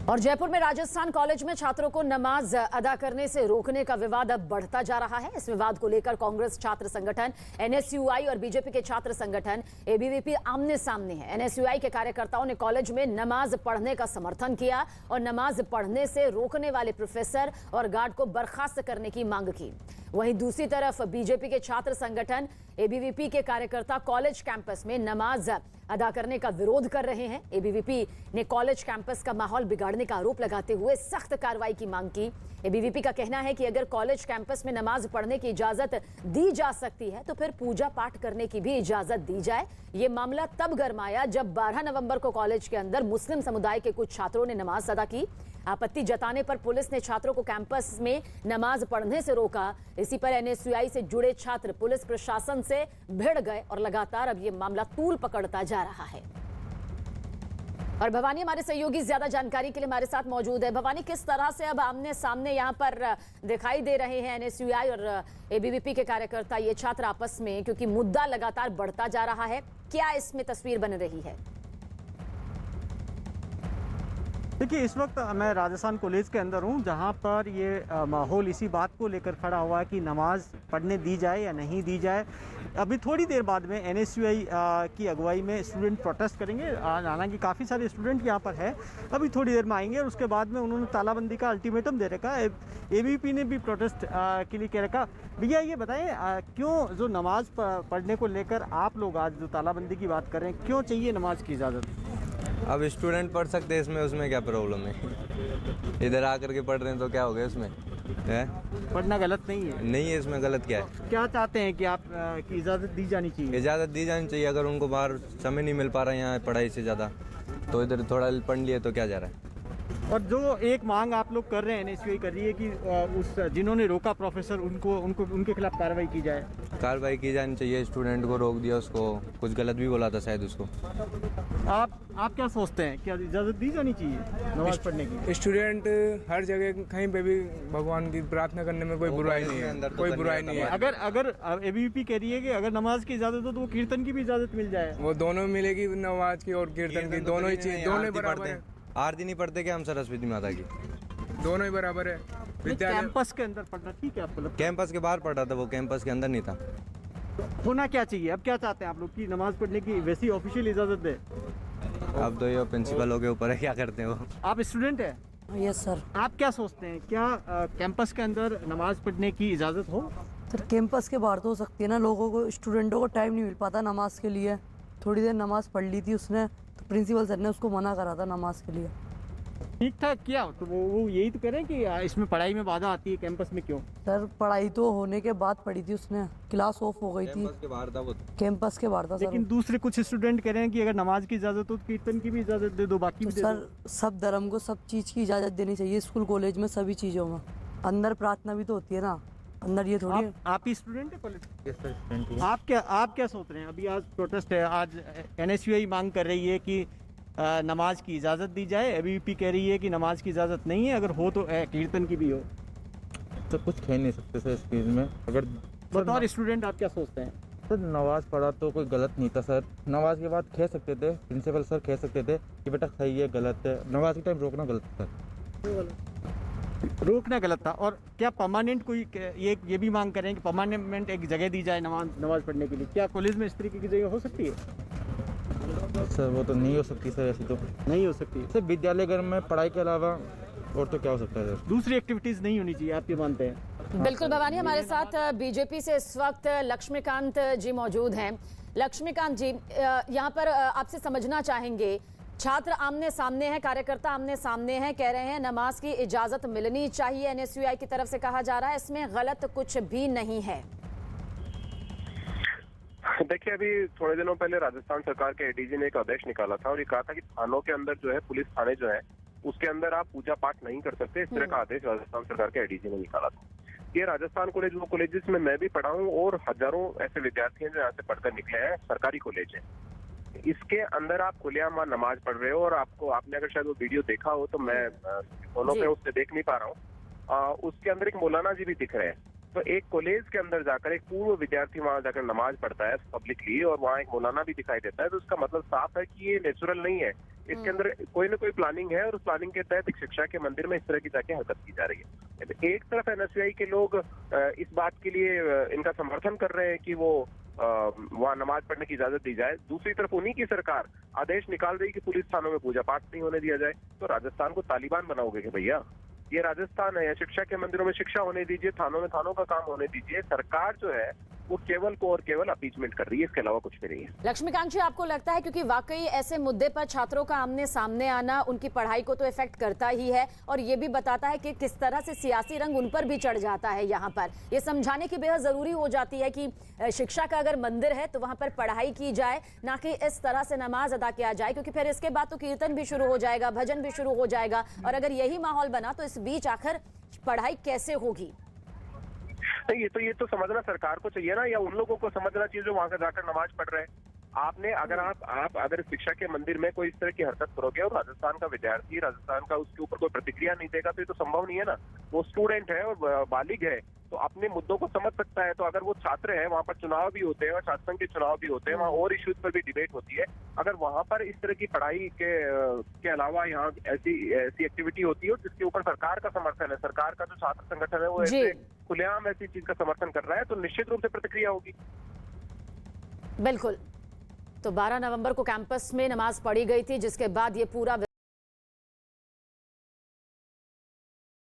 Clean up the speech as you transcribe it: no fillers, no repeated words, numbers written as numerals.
और जयपुर में राजस्थान कॉलेज में छात्रों को नमाज अदा करने से रोकने का विवाद अब बढ़ता जा रहा है। इस विवाद को लेकर कांग्रेस छात्र संगठन एनएसयूआई और बीजेपी के छात्र संगठन एबीवीपी आमने सामने है। एनएसयूआई के कार्यकर्ताओं ने कॉलेज में नमाज पढ़ने का समर्थन किया और नमाज पढ़ने से रोकने वाले प्रोफेसर और गार्ड को बर्खास्त करने की मांग की। वहीं दूसरी तरफ बीजेपी के छात्र संगठन एबीवीपी के कार्यकर्ता कॉलेज कैंपस में नमाज अदा करने का विरोध कर रहे हैं। एबीवीपी ने कॉलेज कैंपस का माहौल बिगाड़ने का आरोप लगाते हुए सख्त कार्रवाई की मांग की। एबीवीपी का कहना है कि अगर कॉलेज कैंपस में नमाज पढ़ने की इजाजत दी जा सकती है तो फिर पूजा पाठ करने की भी इजाजत दी जाए। ये मामला तब गरमाया जब 12 नवंबर को कॉलेज के अंदर मुस्लिम समुदाय के कुछ छात्रों ने नमाज अदा की। आपत्ति जताने पर पुलिस ने छात्रों को कैंपस में नमाज पढ़ने से रोका। इसी पर एनएसयूआई से जुड़े छात्र पुलिस प्रशासन से भिड़ गए और लगातार अब ये मामला तूल पकड़ता जा रहा है। और भवानी हमारे सहयोगी ज्यादा जानकारी के लिए हमारे साथ मौजूद है। भवानी, किस तरह से अब आमने सामने यहाँ पर दिखाई दे रहे हैं एनएसयूआई और एबीवीपी के कार्यकर्ता, ये छात्र आपस में, क्योंकि मुद्दा लगातार बढ़ता जा रहा है, क्या इसमें तस्वीर बन रही है? देखिए, इस वक्त मैं राजस्थान कॉलेज के अंदर हूँ, जहाँ पर ये माहौल इसी बात को लेकर खड़ा हुआ है कि नमाज पढ़ने दी जाए या नहीं दी जाए। अभी थोड़ी देर बाद में एनएसयूआई की अगुवाई में स्टूडेंट प्रोटेस्ट करेंगे। हालांकि काफ़ी सारे स्टूडेंट यहाँ पर है, अभी थोड़ी देर में आएंगे और उसके बाद में उन्होंने तालाबंदी का अल्टीमेटम दे रखा है। एबीवीपी ने भी प्रोटेस्ट के लिए कह रखा। भैया, ये बताएं, क्यों जो नमाज पढ़ने को लेकर आप लोग आज जो तालाबंदी की बात कर रहे हैं, क्यों चाहिए नमाज की इजाज़त? अब स्टूडेंट पढ़ सकते हैं, इसमें उसमें क्या प्रॉब्लम है? इधर आकर के पढ़ रहे हैं तो क्या हो गया उसमें? है पढ़ना गलत नहीं है? नहीं है, इसमें गलत क्या है? क्या चाहते हैं कि आप की इजाज़त दी जानी चाहिए? इजाज़त दी जानी चाहिए। अगर उनको बाहर समय नहीं मिल पा रहा है यहाँ पढ़ाई से ज़्यादा, तो इधर थोड़ा पढ़ लिए तो क्या जा रहा है। और जो एक मांग आप लोग कर रहे हैं, एनएसयूआई कर रही है कि उस जिन्होंने रोका प्रोफेसर, उनको उनके खिलाफ कार्रवाई की जाए। कार्रवाई की जानी चाहिए। स्टूडेंट को रोक दिया, उसको कुछ गलत भी बोला था शायद उसको। आप क्या सोचते हैं, क्या इजाज़त दी जानी चाहिए नमाज पढ़ने की? स्टूडेंट हर जगह कहीं पे भी भगवान की प्रार्थना करने में कोई बुराई नहीं है, कोई बुराई नहीं है। अगर एबीवीपी कह रही है कि अगर नमाज की इजाज़त हो तो वो कीर्तन की भी इजाज़त मिल जाए। वो दोनों मिलेगी, नमाज की और कीर्तन की, दोनों ही चीज, दोनों बराबर है। आरती नहीं पढ़ते क्या हम सरस्वती माता की? दोनों ही बराबर है। कैंपस के अंदर पढ़ना ठीक है आपको लगता है? कैंपस के बाहर पढ़ रहा था वो, कैंपस के अंदर नहीं था। होना क्या चाहिए? अब क्या चाहते हैं आप लोग कि नमाज पढ़ने की वैसी ऑफिशियल इजाज़त दे? अब तो ये प्रिंसिपलों के ऊपर है, क्या करते हैं वो। आप स्टूडेंट हैं? Yes sir. आप क्या सोचते हैं, क्या कैंपस के अंदर नमाज पढ़ने की इजाज़त हो? सर, कैंपस के बाहर तो हो सकती है ना, लोगों को, स्टूडेंटों को टाइम नहीं मिल पाता नमाज के लिए। थोड़ी देर नमाज पढ़ ली थी उसने, तो प्रिंसिपल सर ने उसको मना करा था नमाज के लिए। ठीक ठाक किया तो वो यही तो कह रहे हैं कि इसमें पढ़ाई में बाधा आती है, कैंपस में क्यों? सर, पढ़ाई तो होने के बाद पढ़ी थी उसने, क्लास ऑफ हो गई थी। कैंपस के बाहर था वो। कैंपस के बाहर था सर। लेकिन दूसरे कुछ स्टूडेंट कह रहे हैं कि अगर नमाज की इजाज़त हो तो कीर्तन की भी इजाज़त दे दो, बाकी तो भी दे सर, दो। सब धर्म को सब चीज़ की इजाज़त देनी चाहिए स्कूल कॉलेज में, सभी चीज़ों में। अंदर प्रार्थना भी तो होती है ना, अंदर ये थोड़ी। आप ही स्टूडेंट है कॉलेज? आप क्या सोच रहे हैं? अभी आज प्रोटेस्ट है, आज एनएसयूआई मांग कर रही है कि नमाज की इजाज़त दी जाए। एबीवीपी कह रही है कि नमाज की इजाज़त नहीं है, अगर हो तो कीर्तन की भी हो। सर, कुछ कह नहीं सकते सर इस चीज़ में। अगर बतौर स्टूडेंट आप क्या सोचते हैं? सर, नमाज पढ़ा तो कोई गलत नहीं था सर। नमाज के बाद कह सकते थे, प्रिंसिपल सर कह सकते थे कि बेटा सही है, गलत है। नमाज के टाइम रोकना गलत था। रोकना गलत था। और क्या परमानेंट कोई ये भी मांग करें कि परमानेंट एक जगह दी जाए नमाज पढ़ने के लिए? क्या कॉलेज में इस तरीके की जगह हो सकती है? सर, वो तो नहीं हो सकती सर, ऐसी तो नहीं हो सकती। सर, विद्यालय घर में पढ़ाई के अलावा और तो क्या हो सकता है सर? दूसरी एक्टिविटीज़ नहीं होनी चाहिए, आप ये मानते हैं? बिल्कुल भवानी, हमारे साथ बीजेपी से इस वक्त लक्ष्मीकांत जी मौजूद हैं। लक्ष्मीकांत जी, यहाँ पर आपसे समझना चाहेंगे, छात्र आमने सामने हैं, कार्यकर्ता आमने सामने हैं, कह रहे हैं नमाज की इजाजत मिलनी चाहिए, एनएसयूआई की तरफ से कहा जा रहा है इसमें गलत कुछ भी नहीं है। देखिए, अभी थोड़े दिनों पहले राजस्थान सरकार के एडीजी ने एक आदेश निकाला था और ये कहा था कि थानों के अंदर जो है, पुलिस थाने जो है, उसके अंदर आप पूजा पाठ नहीं कर सकते। इस तरह का आदेश राजस्थान सरकार के एडीजी ने निकाला था। ये राजस्थान कॉलेज, वो कॉलेजेस में मैं भी पढ़ा हूँ और हजारों ऐसे विद्यार्थी हैं जो यहाँ से पढ़कर निकले हैं, सरकारी कॉलेज है। इसके अंदर आप खुलेआम नमाज पढ़ रहे हो और आपने अगर शायद वो वीडियो देखा हो, तो मैं फोनों पे उससे देख नहीं पा रहा हूँ, उसके अंदर एक मौलाना जी भी दिख रहे हैं। तो एक कॉलेज के अंदर जाकर एक पूर्व विद्यार्थी वहां जाकर नमाज पढ़ता है पब्लिकली, और वहाँ एक मौलाना भी दिखाई देता है, तो उसका मतलब साफ है कि ये नेचुरल नहीं है इसके अंदर कोई ना कोई प्लानिंग है और उस प्लानिंग के तहत एक शिक्षा के मंदिर में इस तरह की जाके हरकत की जा रही है। एक तरफ एनएसयूआई के लोग इस बात के लिए इनका समर्थन कर रहे हैं कि वो वहाँ नमाज पढ़ने की इजाजत दी जाए, दूसरी तरफ उन्हीं की सरकार आदेश निकाल रही कि पुलिस थानों में पूजा पाठ नहीं होने दिया जाए। तो राजस्थान को तालिबान बनाओगे कि भैया? ये राजस्थान है, शिक्षा के मंदिरों में शिक्षा होने दीजिए, थानों में थानों का काम होने दीजिए। सरकार जो है वो केवल को और केवल अपीचमेंट कर रही है, इसके अलावा कुछ भी नहीं है। लक्ष्मीकांत जी, आपको लगता है क्योंकि वाकई ऐसे मुद्दे पर छात्रों का आमने सामने आना उनकी पढ़ाई को तो इफेक्ट करता ही है और ये भी बताता है कि किस तरह से सियासी रंग उन पर भी चढ़ जाता है। यहाँ पर ये समझाने की बेहद जरूरी हो जाती है कि शिक्षा का अगर मंदिर है तो वहां पर पढ़ाई की जाए, ना कि इस तरह से नमाज अदा किया जाए, क्योंकि फिर इसके बाद तो कीर्तन भी शुरू हो जाएगा, भजन भी शुरू हो जाएगा और अगर यही माहौल बना तो इस बीच आखिर पढ़ाई कैसे होगी? नहीं, ये तो समझना सरकार को चाहिए ना, या उन लोगों को समझना चाहिए जो वहां का जाकर नमाज पढ़ रहे हैं। आपने अगर आप अगर शिक्षा के मंदिर में कोई इस तरह की हरकत करोगे और राजस्थान का विद्यार्थी राजस्थान का उसके ऊपर कोई प्रतिक्रिया नहीं देगा तो ये तो संभव नहीं है ना। वो स्टूडेंट है और बालिग है तो अपने मुद्दों को समझ सकता है। तो अगर वो छात्र है, वहाँ पर चुनाव भी होते हैं और छात्र संघ के चुनाव भी होते हैं, वहाँ और इश्यूज पर भी डिबेट होती है। अगर वहाँ पर इस तरह की पढ़ाई के अलावा यहाँ ऐसी एक्टिविटी होती है जिसके ऊपर सरकार का समर्थन है, सरकार का जो छात्र संगठन है वो ऐसे खुलेआम ऐसी चीज का समर्थन कर रहा है, तो निश्चित रूप से प्रतिक्रिया होगी। बिल्कुल। तो 12 नवंबर को कैंपस में नमाज पढ़ी गई थी, जिसके बाद ये पूरा